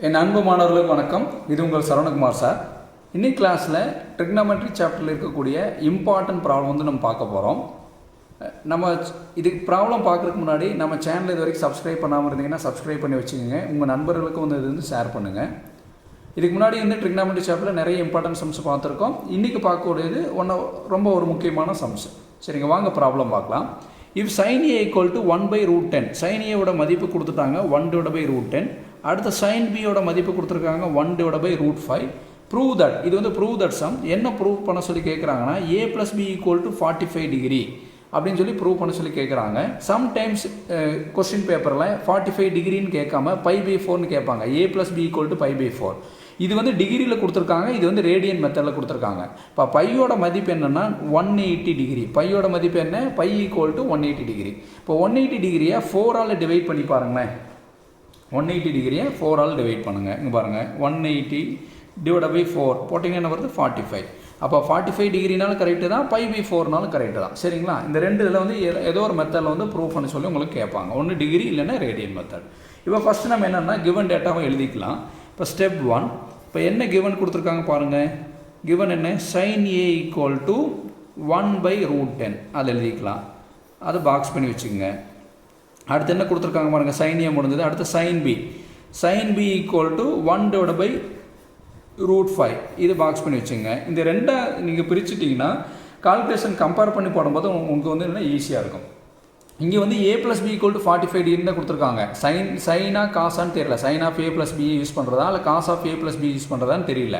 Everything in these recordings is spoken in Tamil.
என் அன்பு மாணவர்களுக்கு வணக்கம். இது உங்கள் சரவணகுமார் சார். இன்னைக்கு கிளாஸில் ட்ரிக்னாமெட்ரி சாப்டரில் இருக்கக்கூடிய இம்பார்ட்டன்ட் ப்ராப்ளம் வந்து நம்ம பார்க்க போகிறோம். நம்ம இதுக்கு ப்ராப்ளம் பார்க்குறதுக்கு முன்னாடி நம்ம சேனல் இது வரைக்கும் சப்ஸ்கிரைப் பண்ணாமல் இருந்தீங்கன்னா சப்ஸ்கிரைப் பண்ணி வச்சுக்கோங்க. உங்கள் நண்பர்களுக்கும் வந்து இது வந்து ஷேர் பண்ணுங்கள். இதுக்கு முன்னாடி வந்து ட்ரிக்னாமெட்ரி சாப்டரில் நிறைய இம்பார்ட்டன்ட் சம்ஸ் பார்த்துருக்கோம். இன்றைக்கி பார்க்கக்கூடியது ரொம்ப ஒரு முக்கியமான சம்ஸ். சரிங்க, வாங்க ப்ராப்ளம் பார்க்கலாம். If sin a equal to 1/√10, sin a ஓட மதிப்பு கொடுத்துட்டாங்க 1/√10. அடுத்த sin b ஓட மதிப்பு கொடுத்துருக்காங்க 1/√5. ப்ரூவ் தட், இது வந்து ப்ரூவ் தட் சம். என்ன ப்ரூவ் பண்ண சொல்லி கேட்குறாங்கன்னா a + b = 45 டிகிரி அப்படின்னு சொல்லி ப்ரூவ் பண்ண சொல்லி கேட்குறாங்க. சம்டைம்ஸ் கொஸ்டின் பேப்பரில் 45 டிகிரின்னு கேட்காம π/4ன்னு கேட்பாங்க. a + b = π/4. இது வந்து டிகிரியில் கொடுத்துருக்காங்க, இது வந்து ரேடியன் மெத்தடில் கொடுத்துருக்காங்க. இப்போ பையோட மதிப்பு என்னென்னா 180 டிகிரி. பையோட மதிப்பு என்ன? π = 180 டிகிரி. இப்போ 180 டிகிரியை 4ஆல் டிவைட் பண்ணி பாருங்களேன். 180 டிகிரியை 4ஆல் டிவைட் பண்ணுங்கள். இங்கே பாருங்கள், 180 / 4 போட்டிங்கன்னா என்ன வருது? 45. அப்போ 45 டிகிரினாலும் கரெக்டு தான், π/4னாலும் கரெக்டு தான். சரிங்களா? இந்த ரெண்டு இதில் வந்து ஏதோ ஒரு மெத்தடில் வந்து ப்ரூவ் பண்ண சொல்லி உங்களுக்கு கேட்பாங்க. ஒன்று டிகிரி இல்லைன்னா ரேடியன் மெத்தட். இப்போ ஃபஸ்ட்டு நம்ம என்னென்னா கிவன் டேட்டாவை எழுதிக்கலாம். இப்போ ஸ்டெப் 1, இப்போ என்ன கிவன் கொடுத்துருக்காங்க பாருங்கள். கிவன் என்ன? sin a = 1/√10 அது எழுதிக்கலாம். அது பாக்ஸ் பண்ணி வச்சுக்கோங்க. அடுத்து என்ன கொடுத்துருக்காங்க பாருங்கள், sin a முடிஞ்சது. அடுத்து sin b = 1/√5 இது பாக்ஸ் பண்ணி வச்சுங்க. இந்த ரெண்டை நீங்கள் பிரிச்சுட்டிங்கன்னா கால்குலேஷன் கம்பேர் பண்ணி போடும்போது உங்களுக்கு வந்து என்ன ஈஸியாக இருக்கும். இங்கே வந்து a + b = 45 டிகிரி தான் கொடுத்துருக்காங்க. சைனா காசான்னு தெரியல. Sine of a + b use பண்ணுறதா இல்லை cos of a + b use பண்ணுறதான்னு தெரியல.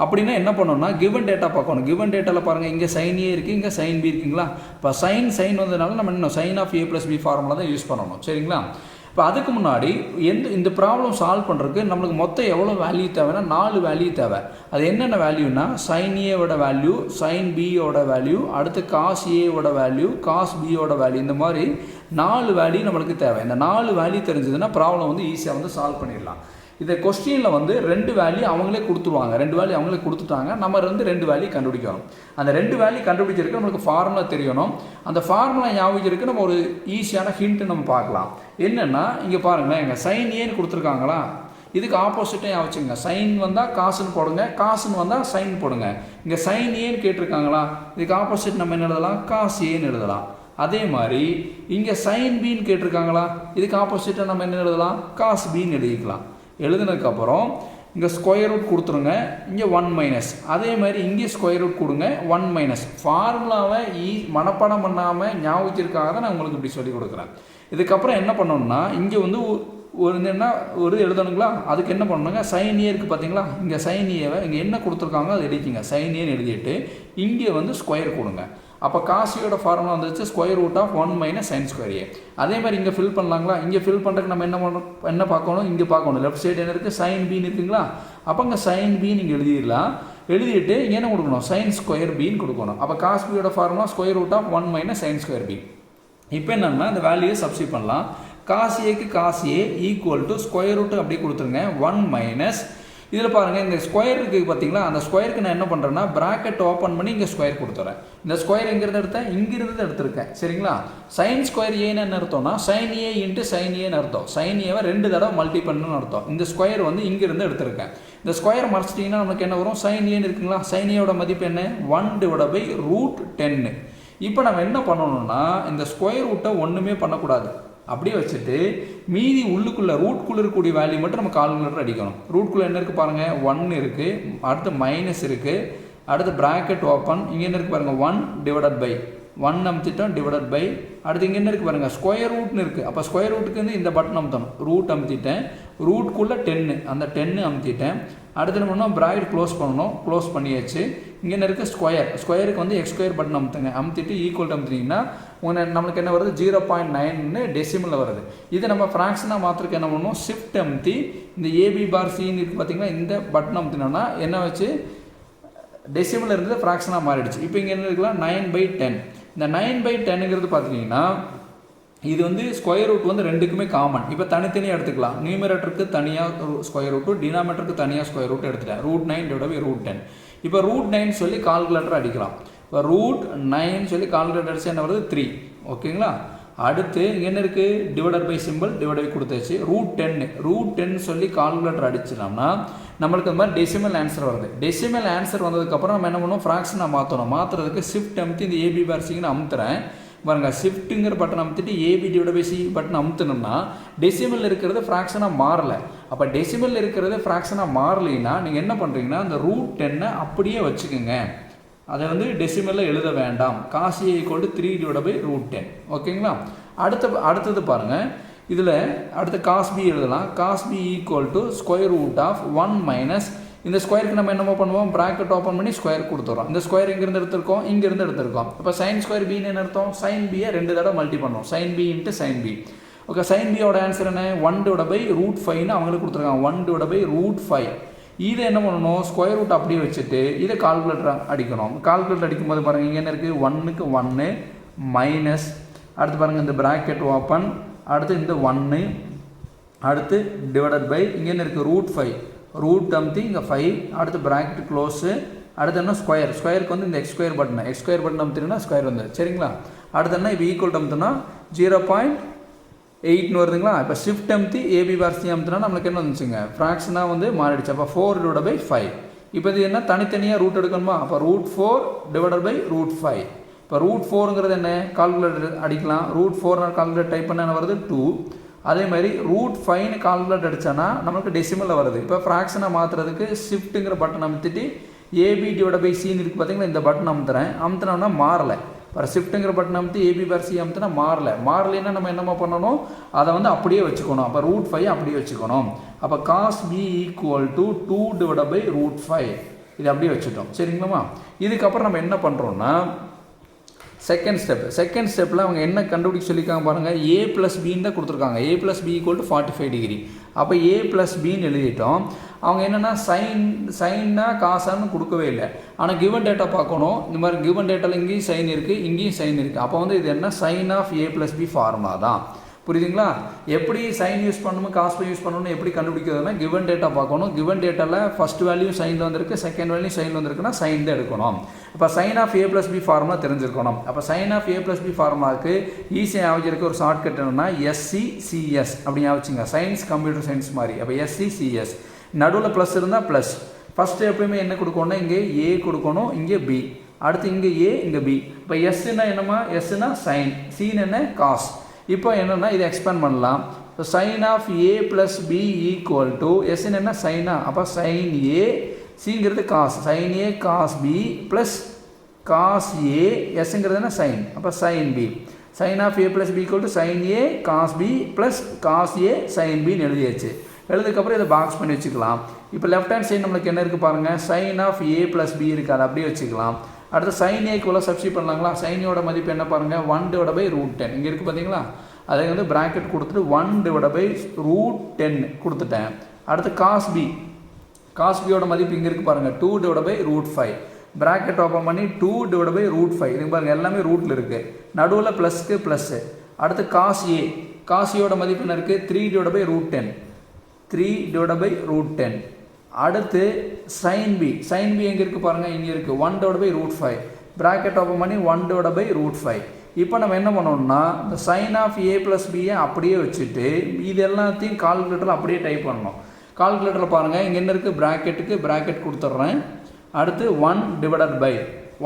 அப்படின்னா என்ன பண்ணணும்னா கிவன் டேட்டா பார்க்கணும். கிவன் டேட்டாவில் பாருங்கள், இங்கே sin a இருக்குது, இங்கே sin b இருக்குங்களா. இப்போ சைன் வந்ததுனால நம்ம இன்னும் sine of a + b formula தான் யூஸ் பண்ணணும். சரிங்களா? இப்போ அதுக்கு முன்னாடி இந்த ப்ராப்ளம் சால்வ் பண்ணுறதுக்கு நம்மளுக்கு மொத்தம் எவ்வளோ வேல்யூ தேவைன்னா 4 வேல்யூ தேவை. அது என்னென்ன வேல்யூனா sin a value, sin b value, அடுத்து cos a value, cos b value, இந்த மாதிரி 4 வேல்யூ நம்மளுக்கு தேவை. இந்த 4 வேல்யூ தெரிஞ்சதுன்னா ப்ராப்ளம் வந்து ஈஸியாக வந்து சால்வ் பண்ணிடலாம். இந்த கொஸ்டினில் வந்து 2 வேல்யூ அவங்களே கொடுத்துருவாங்க. 2 வேல்யூ அவங்களே கொடுத்துட்டாங்க. நம்ம 2 வேல்யூ கண்டுபிடிக்கணும். அந்த 2 வேல்யூ கண்டுபிடிச்சிருக்கு நம்மளுக்கு ஃபார்முலா தெரியணும். அந்த ஃபார்முலா ஞாபகம் நம்ம ஒரு ஈஸியான ஹிண்ட்டு நம்ம பார்க்கலாம். என்னென்னா இங்கே பாருங்களேன், இங்கே sin a கொடுத்துருக்காங்களா, இதுக்கு ஆப்போசிட்டே வச்சுங்க. சைன் வந்தால் காசுன்னு போடுங்க, காசுன்னு வந்தால் சைன் போடுங்க. இங்கே sin a கேட்டிருக்காங்களா, இதுக்கு ஆப்போசிட் நம்ம என்ன எழுதலாம்? cos a எழுதலாம். அதே மாதிரி இங்கே sin b கேட்டிருக்காங்களா, இதுக்கு ஆப்போசிட்டாக நம்ம என்ன எழுதலாம்? cos b எழுதிக்கலாம். எழுதுனதுக்கப்புறம் இங்கே ஸ்கொயர் ரூட் கொடுத்துருங்க, இங்கே 1 - அதே மாதிரி இங்கே ஸ்கொயர் ரூட் கொடுங்க, 1 - ஃபார்முலாவை மனப்பாடம் பண்ணாமல் ஞாபகத்திற்காக தான் நான் உங்களுக்கு இப்படி சொல்லி கொடுக்குறேன். இதுக்கப்புறம் என்ன பண்ணணும்னா இங்கே வந்து ஒரு எழுதணுங்களா, அதுக்கு என்ன பண்ணணுங்க, sin a இருக்குது பார்த்தீங்களா, இங்கே sin a இங்கே என்ன கொடுத்துருக்காங்க அது எழுதிக்கிங்க. sin a எழுதிட்டு இங்கே வந்து ஸ்கொயர் கொடுங்க. அப்போ காசியோட ஃபார்முலா வந்துச்சு √1 - sin²a. அதே மாதிரி இங்கே ஃபில் பண்ணலாங்களா. இங்கே ஃபில் பண்ணுறதுக்கு நம்ம என்ன பார்க்கணும், இங்கே பார்க்கணும். லெஃப்ட் சைடு என்ன இருக்குது? sin b இருக்குங்களா. அப்போ இங்கே sin b நீங்கள் எழுதிடலாம். எழுதிட்டு இங்கே என்ன கொடுக்கணும்? sin²b கொடுக்கணும். அப்போ cos b ஃபார்முலா √1 - sin²b. இப்போ என்னன்னா இந்த வேல்யூயை சப்ஸ்டிட் பண்ணலாம். cos a க்கு cos a = அப்படியே கொடுத்துருங்க 1 - இதில் பாருங்கள், இந்த ஸ்கொயர் இருக்குது பார்த்தீங்களா, அந்த ஸ்கொயருக்கு நான் என்ன பண்ணுறேன்னா ப்ராக்கெட் ஓப்பன் பண்ணி இங்கே ஸ்கொயர் கொடுத்துறேன். இந்த ஸ்கொயர் எங்கேருந்து எடுத்தேன்? இங்கிருந்து எடுத்திருக்கேன். சரிங்களா? sin² a என்ன அர்த்தம்னா sin a × sin a அர்த்தம். sin a 2 தடவை மல்டி பண்ணணும்னு அர்த்தம். இந்த ஸ்கொயர் வந்து இங்கிருந்து எடுத்திருக்கேன். இந்த ஸ்கொயர் மறைச்சிட்டிங்கன்னா நமக்கு என்ன வரும்? sin a இருக்குங்களா. sin a மதிப்பு என்ன? 1/√10. இப்போ நம்ம என்ன பண்ணணும்னா இந்த ஸ்கொயர் ரூட்டை ஒன்றுமே பண்ணக்கூடாது, அப்படியே வச்சுட்டு மீதி உள்ளுக்குள்ளே ரூட்குள்ளே இருக்கக்கூடிய வேல்யூ மட்டும் நம்ம கால்குலேட்டர் அடிக்கணும். ரூட்குள்ளே என்ன இருக்குது பாருங்கள்? 1 இருக்குது, அடுத்து மைனஸ் இருக்குது, அடுத்து ப்ராக்கெட் ஓப்பன், இங்கே என்ன இருக்குது பாருங்கள்? 1/1 அமுத்திட்டோம், டிவைடட் பை, அடுத்து இங்கே என்ன இருக்குது பாருங்கள்? ஸ்கொயர் ரூட்னு இருக்குது. அப்போ ஸ்கொயர் ரூட்டுக்கு வந்து இந்த பட்டன் அமுத்தணும். ரூட் அமுத்திட்டேன், ரூட்குள்ளே 10, அந்த 10 அமுத்திட்டேன். அடுத்து என்ன பண்ணணும்? ப்ராக்கெட் க்ளோஸ் பண்ணணும். க்ளோஸ் பண்ணியாச்சு. இங்கே என்ன இருக்குது? ஸ்கொயருக்கு வந்து x² பட்டன் அமுத்துங்க. அமுத்திட்டு ஈக்குவல் அமுத்தினீங்கன்னா நம்மளுக்கு என்ன வருது? 0.9 டெசிமலில் வருது. இது நம்ம ஃப்ராக்ஷனாக மாத்திரக்கு என்ன பண்ணணும்? ஷிஃப்ட் அமுத்தி இந்த AB/C இருக்குது பார்த்தீங்கன்னா, இந்த பட்டன் அமுத்தினோன்னா என்ன வச்சு டெசிமல் இருந்தது ஃப்ராக்ஷனாக மாறிடுச்சு. இப்போ இங்கே என்ன இருக்கலாம்? 9/10. இந்த 9/10ங்கிறது பார்த்தீங்கன்னா இது வந்து ஸ்கொயர் ரூட் வந்து ரெண்டுக்குமே காமன். இப்போ தனித்தனியாக எடுத்துக்கலாம். நியூமரேட்டருக்கு தனியாக ஸ்கொயர் ரூட்டு, டினாமினேட்டருக்கு தனியாக ஸ்கொயர் ரூட் எடுத்துட்டேன். √9 / √10. இப்போ √9 சொல்லி கால்குலேட்டர் அடிக்கலாம். இப்போ √9 சொல்லி கால்குலேட்டர் அடிச்சு என்ன வருது? 3. ஓகேங்களா? அடுத்து இங்கே என்ன இருக்குது, divided by simple divide by கொடுத்தாச்சு. ரூட் 10 சொல்லி கால்குலேட்டர் அடிச்சிட்டோம்னா நம்மளுக்கு அந்த மாதிரி டெசிமல் ஆன்சர் வருது. டெசிமல் ஆன்சர் வந்ததுக்கப்புறம் நம்ம என்ன பண்ணுவோம், ஃப்ராக்ஷனாக மாற்றணும். மாற்றுறதுக்கு ஷிஃப்ட் அமுத்தி இந்த ஏபி பார் சின்னு அமுத்துறேன் பாருங்க. ஷிஃப்ட்டுங்கிற பட்டன் அமுத்திட்டு a b divide by c button அமுத்துனோம்னா டெசிமல் இருக்கிறது ஃப்ராக்ஷனாக மாறலை. அப்போ டெசிமல் இருக்கிறது ஃப்ராக்ஷனாக மாறலைன்னா நீங்கள் என்ன பண்ணுறீங்கன்னா அந்த ரூட் 10 அப்படியே வச்சுக்கோங்க. அதை வந்து டெசிமலில் எழுத வேண்டாம். Cos a equal to 3 divide by root 10. ஓகேங்களா. அடுத்தது பாருங்கள், இதில் அடுத்து காஸ் பி எழுதலாம். Cos b equal to square root of 1 minus இந்த ஸ்கொயருக்கு நம்ம என்னமோ பண்ணுவோம், ப்ராக்கெட் ஓப்பன் பண்ணி ஸ்கொயர் கொடுத்துறோம். இந்த ஸ்கொயர் இங்கேருந்து எடுத்திருக்கோம், இங்கேருந்து எடுத்திருக்கோம். இப்போ சைன் ஸ்கொயர் பின்னு என்ன அர்த்தம், சைன் பியை 2 தடவை மல்டி பண்ணோம். Sine b into sine b. Okay, sine பியோட ஆன்சர் என்ன, 1 டிவைட் பை ரூட் 5ன்னு அவங்களுக்கு கொடுத்துருக்காங்க. 1 டிவைட் பை ரூட் 5. இதை என்ன பண்ணணும், ஸ்கொயர் ரூட் அப்படியே வச்சுட்டு இதை கால்குலேட்டர் அடிக்கணும். கால்குலேட்டர் அடிக்கும்போது பாருங்கள் இங்கே என்ன இருக்குது, 1க்கு 1 மைனஸ் அடுத்து பாருங்கள் இந்த ப்ராக்கெட் ஓப்பன், அடுத்து இந்த 1 அடுத்து டிவைடட் பை இங்கே என்ன இருக்குது ரூட் 5 ரூட் அமுத்தி இங்கே 5 அடுத்து ப்ராக்கெட் க்ளோஸு அடுத்து என்ன ஸ்கொயருக்கு வந்து இந்த எக்ஸ் ஸ்கொயர் பட்டன் அமுத்தினா ஸ்கொயர் வந்து சரிங்களா. அடுத்து என்ன இப்போ ஈக்குவல் அமுத்தினா 0.8ன்னு வருதுங்களா. இப்போ ஷிஃப்ட் அமுத்தி ஏபி பார் சி அமுத்தினா நம்மளுக்கு என்ன வந்துச்சுங்க, ஃப்ராக்ஷனாக வந்து மாறிடுச்சு. அப்போ 4 டிவைட் பை 5. இப்போ இது என்ன தனித்தனியாக ரூட் எடுக்கணுமா, அப்போ ரூட் 4 டிவைட் பை ரூட் 5. இப்போ ரூட் 4ங்கிறது என்ன, கால்குலேட்டர் அடிக்கலாம். ரூட் 4 கால்குலேட்டர் டைப் பண்ண வருது 2. அதே மாதிரி ரூட் 5ன்னு கால்குலேட்டர் அடித்தானா நமக்கு டெசிமலில் வருது. இப்போ ஃப்ராக்ஷனை மாற்றுறதுக்கு ஷிஃப்ட்டுங்கிற பட்டன் அமுத்திட்டு ஏபி டிவைட் பை சின்னு இருக்குது பார்த்தீங்கன்னா, இந்த பட்டன் அமுத்துனோம்னா மாறலை. இப்போ ஷிஃப்ட்டுங்கிற பட்டன் அமுத்தி ஏபி பார் சி அமுத்தினா மாறலைன்னா நம்ம என்னமா பண்ணணும், அதை வந்து அப்படியே வச்சுக்கணும். அப்போ ரூட் 5 அப்படியே வச்சுக்கணும். அப்போ cos b equal to 2 divide by root 5 இது அப்படியே வச்சுட்டோம் சரிங்களா. இதுக்கப்புறம் நம்ம என்ன பண்ணுறோன்னா செகண்ட் ஸ்டெப்பில் அவங்க என்ன கண்டுபிடிக்க சொல்லியிருக்காங்க பாருங்கள், ஏ ப்ளஸ் பின்னு தான் கொடுத்துருக்காங்க. A plus b equal to 45 degree. அப்போ ஏ ப்ளஸ் பின்னு எழுதிட்டோம். அவங்க என்னென்னா சைன்னா காசான்னு கொடுக்கவே இல்லை. ஆனால் கிவன் டேட்டா பார்க்கணும். இந்த மாதிரி கிவன் டேட்டாவில் இங்கேயும் சைன் இருக்குது, இங்கேயும் சைன் இருக்குது. அப்போ வந்து இது என்ன, sine of a plus b formula தான். புரியுதுங்களா. எப்படி சைன் யூஸ் பண்ணணும் காஸ் பை யூஸ் பண்ணணும்னு எப்படி கண்டுபிடிக்கிறதுனா கிவன் டேட்டா பார்க்கணும். கிவன் டேட்டாவில் ஃபஸ்ட் வேல்யூ சைனில் வந்திருக்கு, செகண்ட் வேல்யூ சைனில் வந்திருக்குன்னா சைன் தான் எடுக்கணும். இப்போ sine of a plus b formula தெரிஞ்சிருக்கணும். அப்போ sine of a plus b ஃபார்முலாவுக்கு ஈஸியாக ஆகிருக்க ஒரு ஷார்ட்கட் என்னன்னா SCCS அப்படி ஞாபகிங்க, சயின்ஸ் கம்ப்யூட்டர் சயின்ஸ் மாதிரி. அப்போ SCCS நடுவில் ப்ளஸ் இருந்தால் ப்ளஸ். ஃபஸ்ட்டு எப்பயுமே என்ன கொடுக்கணும்னா இங்கே ஏ கொடுக்கணும், இங்கே பி, அடுத்து இங்கே ஏ இங்கே பி. இப்போ எஸ்ன்னா என்னம்மா, எஸ்னா சைன், சீன் என்ன காஸ். இப்போ என்னென்னா இதை எக்ஸ்பேண்ட் பண்ணலாம். So sine of a plus b equal to எஸ்ன்னு என்ன சைனா, அப்போ சைன் ஏ, சிங்கிறது cos, sine a cos b plus cos a, எஸ்ங்கிறது என்ன சைன், அப்போ sine b. Sine of a plus b equal to sine a cos b plus cos a sine பின்னு எழுதியாச்சு. எழுதுக்கப்புறம் இதை பாக்ஸ் பண்ணி வச்சுக்கலாம். இப்போ லெஃப்ட் ஹேண்ட் சைடு நம்மளுக்கு என்ன இருக்குது பாருங்கள், sine of a plus b இருக்குது, அதை அப்படியே வச்சுக்கலாம். அடுத்து சைன் ஏக்கு உள்ள சப்ஸ்டிட் பண்ணலாங்களா. சைனோட மதிப்பு என்ன பாருங்கள், 1 டிவைட் பை ரூட் 10 இங்கே இருக்குது பார்த்தீங்களா. அதை வந்து ப்ராக்கெட் கொடுத்துட்டு 1 டிவைட் பை ரூட் 10 கொடுத்துட்டேன். அடுத்து காஸ் பியோட மதிப்பு இங்கே இருக்குது பாருங்கள், 2 divide by root 5 bracket open பண்ணி 2 டிவைட் பை ரூட் 5 இதுக்கு பாருங்கள் எல்லாமே ரூட்டில் இருக்குது, நடுவில் ப்ளஸ்க்கு ப்ளஸ்ஸு. அடுத்து காஸ் ஏயோட மதிப்பு என்ன இருக்குது, 3 divide by root 10 3 divide by root 10. அடுத்து சைன் பி எங்கே இருக்குது பாருங்கள், இங்கே இருக்குது 1 divide by root 5 bracket open பண்ணி 1 டிவைட் பை ரூட் 5. இப்போ நம்ம என்ன பண்ணணும்னா இந்த சைன் ஆஃப் ஏ ப்ளஸ் பியை அப்படியே வச்சுட்டு இது எல்லாத்தையும் கால்குலேட்டரில் அப்படியே டைப் பண்ணணும். கால்குலேட்டரில் பாருங்கள் இங்கே என்ன இருக்குது, ப்ராக்கெட் கொடுத்துட்றேன். அடுத்து 1 டிவைடட் பை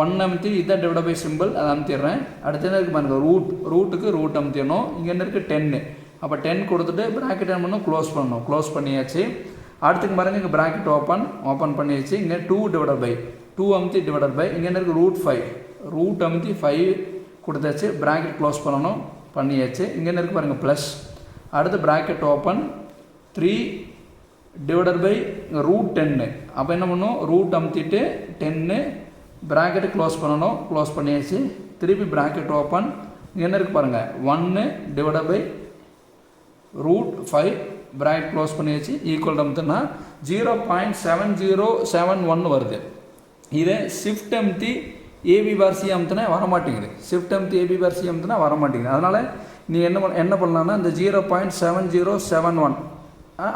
1 அமுத்தி இதான் டிவைட் பை சிம்பிள் அதை அமுத்திடுறேன். அடுத்து என்ன இருக்குது பாருங்கள், ரூட்டுக்கு ரூட் அமுத்திடணும். இங்கே என்ன இருக்குது 10, அப்போ 10 கொடுத்துட்டு ப்ராக்கெட் என்ன பண்ணணும், க்ளோஸ் பண்ணியாச்சு. அடுத்துக்கு பாருங்க இங்கே ப்ராக்கெட் ஓப்பன் பண்ணியாச்சு. இங்கே 2 டிவைட் பை 2 அமுத்தி டிவைட் பை இங்கே என்ன இருக்குது ரூட் 5 ரூட் அமுத்தி 5 கொடுத்தாச்சு. ப்ராக்கெட் க்ளோஸ் பண்ணியாச்சு. இங்கே என்ன இருக்குது பாருங்கள் ப்ளஸ். அடுத்து bracket open 3 divide by root 10 அப்போ என்ன பண்ணணும், ரூட் அமுத்திட்டு 10 ப்ராக்கெட்டு க்ளோஸ் பண்ணியாச்சு. திருப்பி ப்ராக்கெட் ஓப்பன் இங்கே என்ன இருக்குது பாருங்கள் 1 divide by root 5 bracket close பண்ணியாச்சு. ஈக்குவல் அமுத்துனா 0.7071 வருது. இதை ஷிஃப்ட் அமுத்தி ஏபி பார் சி அமுத்துனா வரமாட்டேங்குது. அதனால் நீ என்ன பண்ணலான்னா இந்த 0.7071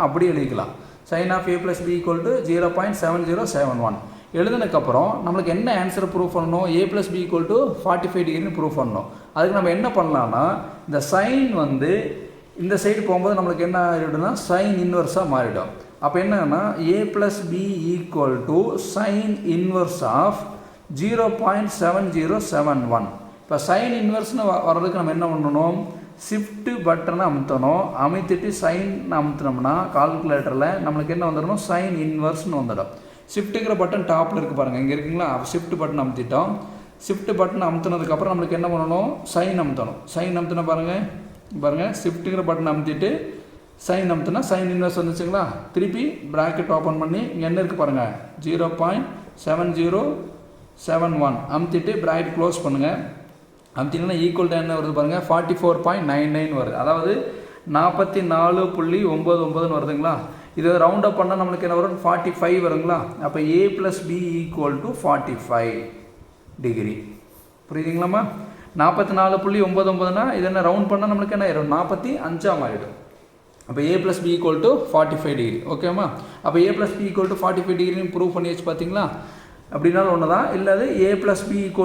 அப்படி எழுதிக்கலாம். Sine of a plus b equal to 0.7071 எழுதுனதுக்கப்புறம் நம்மளுக்கு என்ன ஆன்சர் ப்ரூவ் பண்ணணும், a plus b equal to 45 டிகிரின்னு ப்ரூவ் பண்ணணும். அதுக்கு நம்ம என்ன பண்ணலாம்னா இந்த சைன் வந்து இந்த சைடு போகும்போது நம்மளுக்கு என்ன ஆகிடும்னா சைன் இன்வர்ஸாக மாறிடும். அப்போ என்னன்னா a + b = sin inverse of 0.7071. இப்போ சைன் இன்வர்ஸ்னு வர்றதுக்கு நம்ம என்ன பண்ணணும், ஷிஃப்ட் பட்டனை அமுத்தணும். அமுத்திட்டு சைன் அமுத்தினோம்னா கால்குலேட்டரில் நம்மளுக்கு என்ன வந்துடணும், சைன் இன்வர்ஸ்னு வந்துடும். ஷிஃப்ட்டுங்கிற பட்டன் டாப்பில் இருக்குது பாருங்கள், இங்கே இருக்குங்களா, ஷிஃப்ட் பட்டன் அமுத்திட்டோம். ஷிஃப்ட் பட்டன் அமுத்தினதுக்கப்புறம் நம்மளுக்கு என்ன பண்ணணும், சைன் அமுத்தணும். சைன் அமுத்தினா பாருங்கள் ஷிஃப்ட்டுங்கிற பட்டன் அமுத்திட்டு சைன் அமுத்தினா சைன் இன்வர்ஸ் வந்துச்சுங்களா. திருப்பி ப்ராக்கெட் ஓப்பன் பண்ணி இங்கே என்ன இருக்குது பாருங்கள் 0.7071 அமுத்திட்டு ப்ராக்கெட் க்ளோஸ் பண்ணுங்கள். அமுத்தினா ஈக்குவல் டு என்ன வருது பாருங்கள் 44.99 வருது. அதாவது 44.99 வருதுங்களா. இது ரவுண்ட் அப் பண்ணால் நம்மளுக்கு என்ன வரும் 45 வருங்களா. அப்போ a + b = 45 டிகிரி. புரியுதுங்களாம்மா. 44.99னா இது என்ன ரவுண்ட் பண்ணால் நம்மளுக்கு என்ன ஆயிடும் 45 மாறிடும். அப்போ a + b = 45 டிகிரி. ஓகேம்மா. அப்போ a + b = 45 டிகிரின்னு ப்ரூவ் பண்ணி வச்சு பார்த்தீங்களா. அப்படின்னாலும் ஒன்று தான். இல்லாது a + b =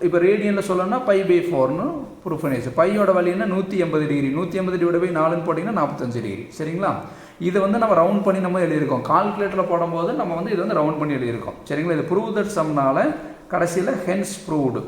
இப்போ ரேடியனில் சொல்லணும்னா π/4ன்னு ப்ரூவ் பண்ணி வச்சு. பையோட வழி என்ன 180 டிகிரி. 180 / 4ன்னு போட்டிங்கன்னா 45 டிகிரி. சரிங்களா. இது வந்து நம்ம ரவுண்ட் பண்ணி நம்ம எழுதியிருக்கோம். கால்குலேட்டரில் போடும்போது நம்ம வந்து இது வந்து ரவுண்ட் பண்ணி எழுதியிருக்கோம். சரிங்களா. இது ப்ரூவ் தட் சம்னால கடைசியில் ஹென்ஸ் ப்ரூவ்டு